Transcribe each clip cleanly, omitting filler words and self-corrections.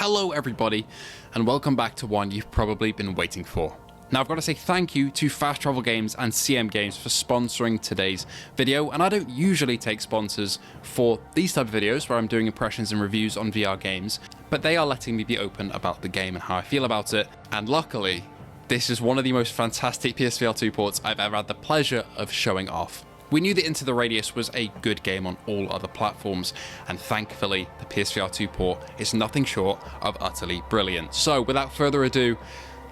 Hello everybody, and welcome back to one you've probably been waiting for. Now I've got to say thank you to Fast Travel Games and CM Games for sponsoring today's video, and I don't usually take sponsors for these type of videos where I'm doing impressions and reviews on VR games, but they are letting me be open about the game and how I feel about it, and luckily, this is one of the most fantastic PSVR2 ports I've ever had the pleasure of showing off. We knew that Into the Radius was a good game on all other platforms, and thankfully the PSVR2 port is nothing short of utterly brilliant. So without further ado,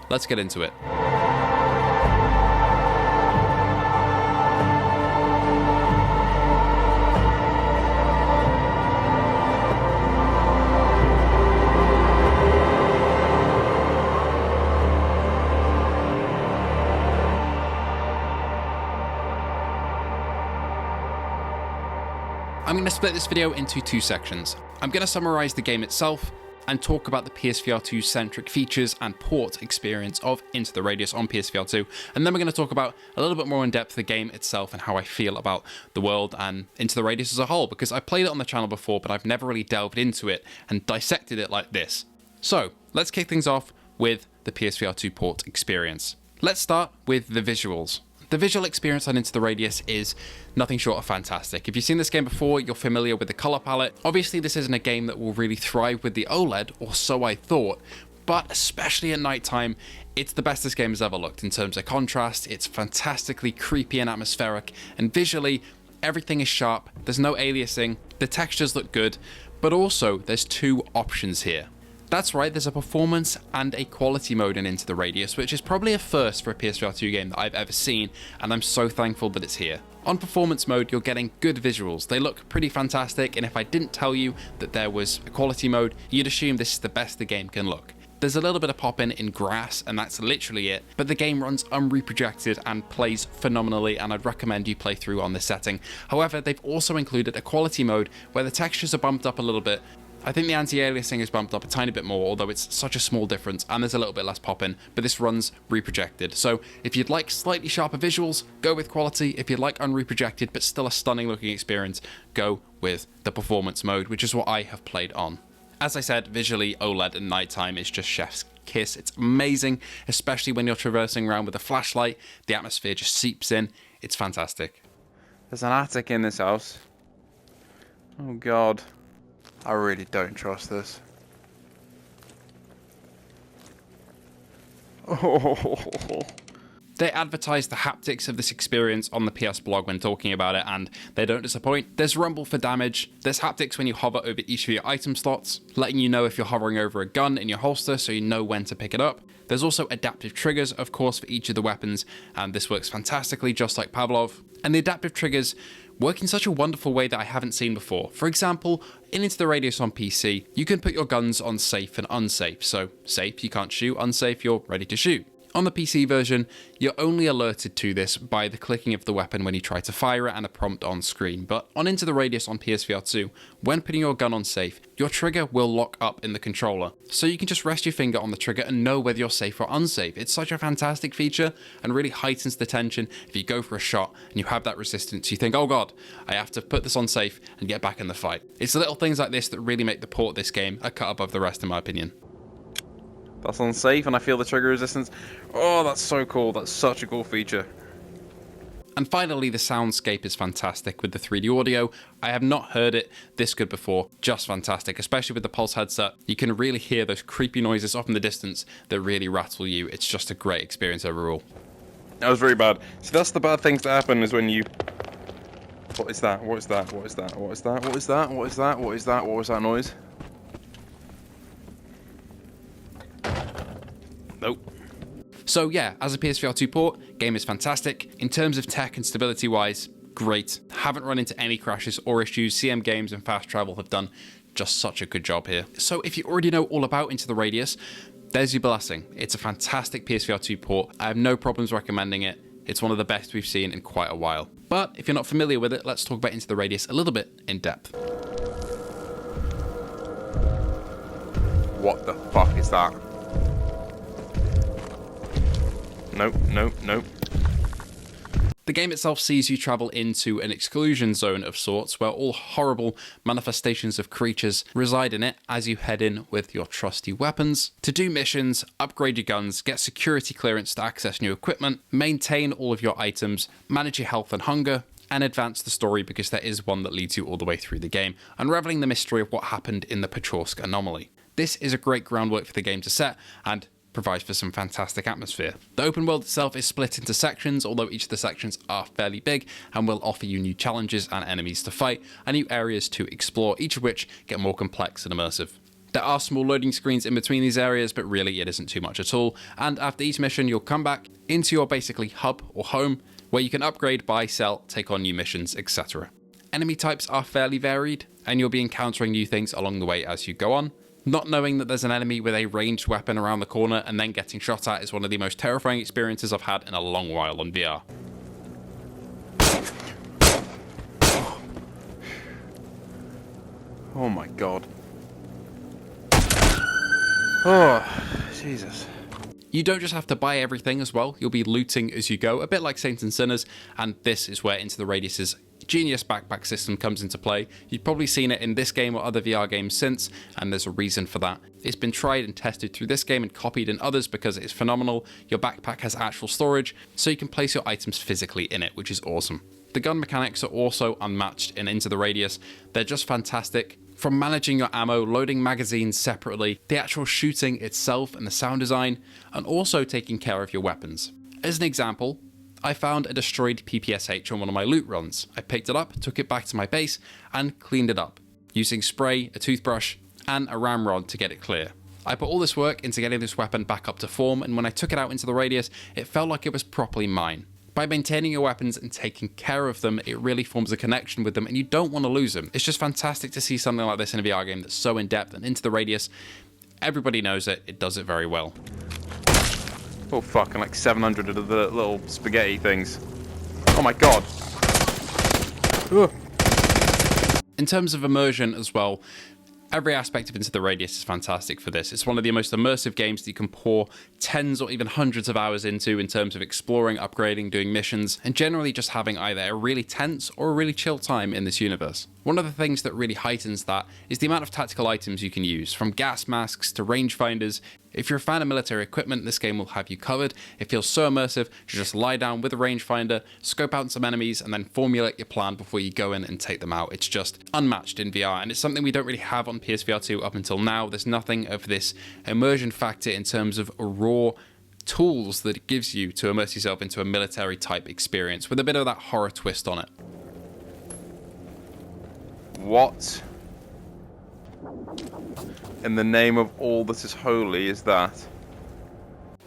let's get into it. I'm going to split this video into two sections. I'm going to summarize the game itself and talk about the PSVR2 centric features and port experience of Into the Radius on PSVR2, and then we're going to talk about a little bit more in depth the game itself and how I feel about the world and Into the Radius as a whole, because I played it on the channel before, but I've never really delved into it and dissected it like this. So let's kick things off with the PSVR2 port experience. Let's start with the visuals. The visual experience on Into the Radius is nothing short of fantastic. If you've seen this game before, you're familiar with the color palette. Obviously, this isn't a game that will really thrive with the OLED, or so I thought, but especially at nighttime, it's the best this game has ever looked in terms of contrast. It's fantastically creepy and atmospheric, and visually, everything is sharp. There's no aliasing, the textures look good, but also there's two options here. That's right, there's a performance and a quality mode in Into the Radius, which is probably a first for a PSVR2 game that I've ever seen, and I'm so thankful that it's here. On performance mode, you're getting good visuals. They look pretty fantastic, and if I didn't tell you that there was a quality mode, you'd assume this is the best the game can look. There's a little bit of pop-in in grass, and that's literally it, but the game runs unreprojected and plays phenomenally, and I'd recommend you play through on this setting. However, they've also included a quality mode where the textures are bumped up a little bit. I think the anti-aliasing is bumped up a tiny bit more, although it's such a small difference, and there's a little bit less pop-in, but this runs reprojected. So if you'd like slightly sharper visuals, go with quality. If you'd like unreprojected, but still a stunning looking experience, go with the performance mode, which is what I have played on. As I said, visually, OLED at nighttime is just chef's kiss. It's amazing, especially when you're traversing around with a flashlight. The atmosphere just seeps in. It's fantastic. There's an attic in this house. Oh god. I really don't trust this. Oh. They advertise the haptics of this experience on the PS blog when talking about it, and they don't disappoint. There's rumble for damage, there's haptics when you hover over each of your item slots, letting you know if you're hovering over a gun in your holster so you know when to pick it up. There's also adaptive triggers, of course, for each of the weapons, and this works fantastically just like Pavlov. And the adaptive triggers work in such a wonderful way that I haven't seen before. For example, in Into the Radius on PC, you can put your guns on safe and unsafe. So safe, you can't shoot; unsafe, you're ready to shoot. On the PC version, you're only alerted to this by the clicking of the weapon when you try to fire it and a prompt on screen. But on Into the Radius on PSVR2, when putting your gun on safe, your trigger will lock up in the controller. So you can just rest your finger on the trigger and know whether you're safe or unsafe. It's such a fantastic feature and really heightens the tension. If you go for a shot and you have that resistance, you think, oh god, I have to put this on safe and get back in the fight. It's the little things like this that really make the port of this game a cut above the rest, in my opinion. That's unsafe, and I feel the trigger resistance. Oh, that's so cool. That's such a cool feature. And finally, the soundscape is fantastic with the 3D audio. I have not heard it this good before. Just fantastic, especially with the Pulse headset. You can really hear those creepy noises off in the distance that really rattle you. It's just a great experience overall. That was very bad. See, that's the bad things that happen is when you... What is that? What is that? What is that? What is that? What is that? What is that? What is that? What was that noise? Nope. So yeah, as a PSVR2 port, game is fantastic. In terms of tech and stability wise, great. Haven't run into any crashes or issues. CM Games and Fast Travel have done just such a good job here. So if you already know all about Into the Radius, there's your blessing. It's a fantastic PSVR2 port. I have no problems recommending it. It's one of the best we've seen in quite a while. But if you're not familiar with it, let's talk about Into the Radius a little bit in depth. What the fuck is that? Nope, nope, nope. The game itself sees you travel into an exclusion zone of sorts where all horrible manifestations of creatures reside in it as you head in with your trusty weapons to do missions, upgrade your guns, get security clearance to access new equipment, maintain all of your items, manage your health and hunger, and advance the story because there is one that leads you all the way through the game, unraveling the mystery of what happened in the Petrovsk anomaly. This is a great groundwork for the game to set and provides for some fantastic atmosphere. The open world itself is split into sections, although each of the sections are fairly big and will offer you new challenges and enemies to fight and new areas to explore, each of which get more complex and immersive. There are small loading screens in between these areas, but really it isn't too much at all, and after each mission you'll come back into your basically hub or home where you can upgrade, buy, sell, take on new missions, etc. Enemy types are fairly varied, and you'll be encountering new things along the way as you go on. Not knowing that there's an enemy with a ranged weapon around the corner and then getting shot at is one of the most terrifying experiences I've had in a long while on VR. Oh my god. Oh, Jesus. You don't just have to buy everything as well, you'll be looting as you go, a bit like Saints and Sinners, and this is where Into the Radius's genius backpack system comes into play. You've probably seen it in this game or other VR games since, and there's a reason for that. It's been tried and tested through this game and copied in others because it is phenomenal. Your backpack has actual storage, so you can place your items physically in it, which is awesome. The gun mechanics are also unmatched in Into the Radius. They're just fantastic. From managing your ammo, loading magazines separately, the actual shooting itself and the sound design, and also taking care of your weapons. As an example, I found a destroyed PPSH on one of my loot runs. I picked it up, took it back to my base, and cleaned it up, using spray, a toothbrush, and a ramrod to get it clear. I put all this work into getting this weapon back up to form, and when I took it out into the Radius, it felt like it was properly mine. By maintaining your weapons and taking care of them, it really forms a connection with them, and you don't want to lose them. It's just fantastic to see something like this in a VR game that's so in-depth, and Into the Radius, everybody knows it, it does it very well. Oh fuck, and like 700 of the little spaghetti things. Oh my god. Ugh. In terms of immersion as well, every aspect of Into the Radius is fantastic for this. It's one of the most immersive games that you can pour tens or even hundreds of hours into in terms of exploring, upgrading, doing missions, and generally just having either a really tense or a really chill time in this universe. One of the things that really heightens that is the amount of tactical items you can use, from gas masks to rangefinders. If you're a fan of military equipment, this game will have you covered. It feels so immersive, you just lie down with a rangefinder, scope out some enemies, and then formulate your plan before you go in and take them out. It's just unmatched in VR, and it's something we don't really have on PSVR2 up until now. There's nothing of this immersion factor in terms of raw tools that it gives you to immerse yourself into a military type experience with a bit of that horror twist on it. What in the name of all that is holy is that?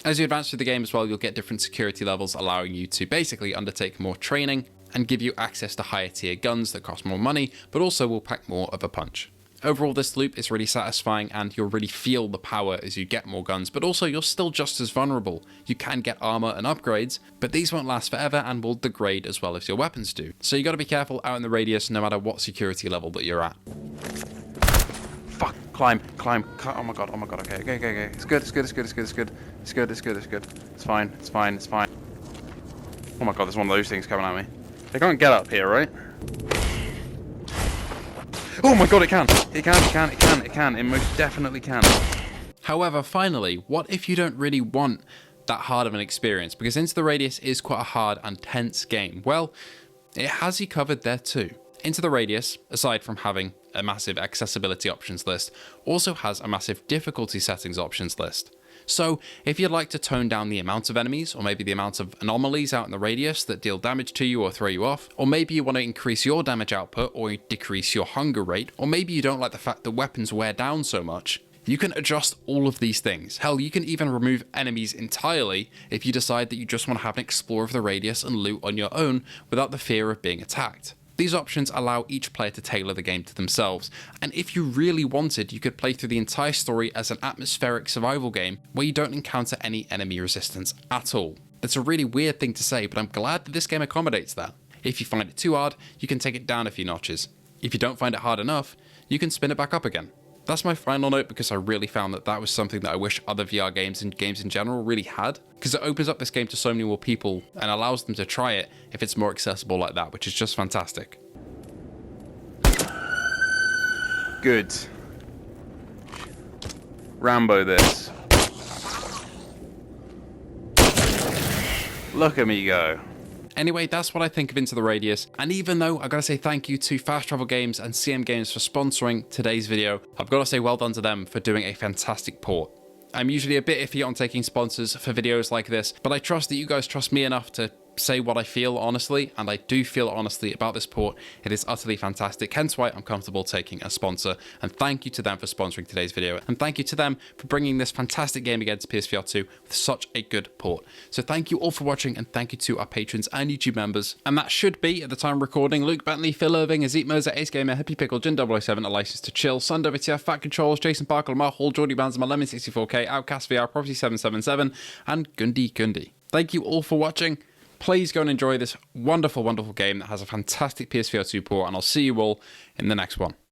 As you advance through the game as well, you'll get different security levels allowing you to basically undertake more training and give you access to higher tier guns that cost more money, but also will pack more of a punch. Overall, this loop is really satisfying and you'll really feel the power as you get more guns, but also you're still just as vulnerable. You can get armor and upgrades, but these won't last forever and will degrade as well as your weapons do. So you gotta be careful out in the Radius no matter what security level that you're at. Fuck, climb. Oh my god, okay. It's good. It's fine. Oh my god, there's one of those things coming at me. They can't get up here, right? Oh my god, it can. It most definitely can. However, finally, what if you don't really want that hard of an experience? Because Into the Radius is quite a hard and tense game. Well, it has you covered there too. Into the Radius, aside from having a massive accessibility options list, also has a massive difficulty settings options list. So if you'd like to tone down the amount of enemies, or maybe the amount of anomalies out in the Radius that deal damage to you or throw you off, or maybe you want to increase your damage output or decrease your hunger rate, or maybe you don't like the fact that weapons wear down so much, you can adjust all of these things. Hell, you can even remove enemies entirely if you decide that you just want to have an explore of the Radius and loot on your own without the fear of being attacked. These options allow each player to tailor the game to themselves, and if you really wanted, you could play through the entire story as an atmospheric survival game where you don't encounter any enemy resistance at all. That's a really weird thing to say, but I'm glad that this game accommodates that. If you find it too hard, you can take it down a few notches. If you don't find it hard enough, you can spin it back up again. That's my final note, because I really found that that was something that I wish other VR games and games in general really had, because it opens up this game to so many more people and allows them to try it if it's more accessible like that, which is just fantastic. Good. Rambo this. Look at me go. Anyway, that's what I think of Into the Radius, and even though I've got to say thank you to Fast Travel Games and CM Games for sponsoring today's video, I've got to say well done to them for doing a fantastic port. I'm usually a bit iffy on taking sponsors for videos like this, but I trust that you guys trust me enough to say what I feel honestly, and I do feel honestly about this port. It is utterly fantastic, hence why I'm comfortable taking a sponsor, and thank you to them for sponsoring today's video, and thank you to them for bringing this fantastic game again to PSVR2 with such a good port. So thank you all for watching, and thank you to our patrons and YouTube members. And that should be, at the time of recording, Luke Bentley, Phil Irving, Azit Mirza, Ace Gamer, Hippie Pickle, Jin 007, A License to Chill, Sundover TF, Fat Controls, Jason Parker, Lamar Hall, Geordie Banzema, Lemon 64K, Outcast VR, Property 777, and Gundy. Thank you all for watching. Please go and enjoy this wonderful, wonderful game that has a fantastic PSVR2 port, and I'll see you all in the next one.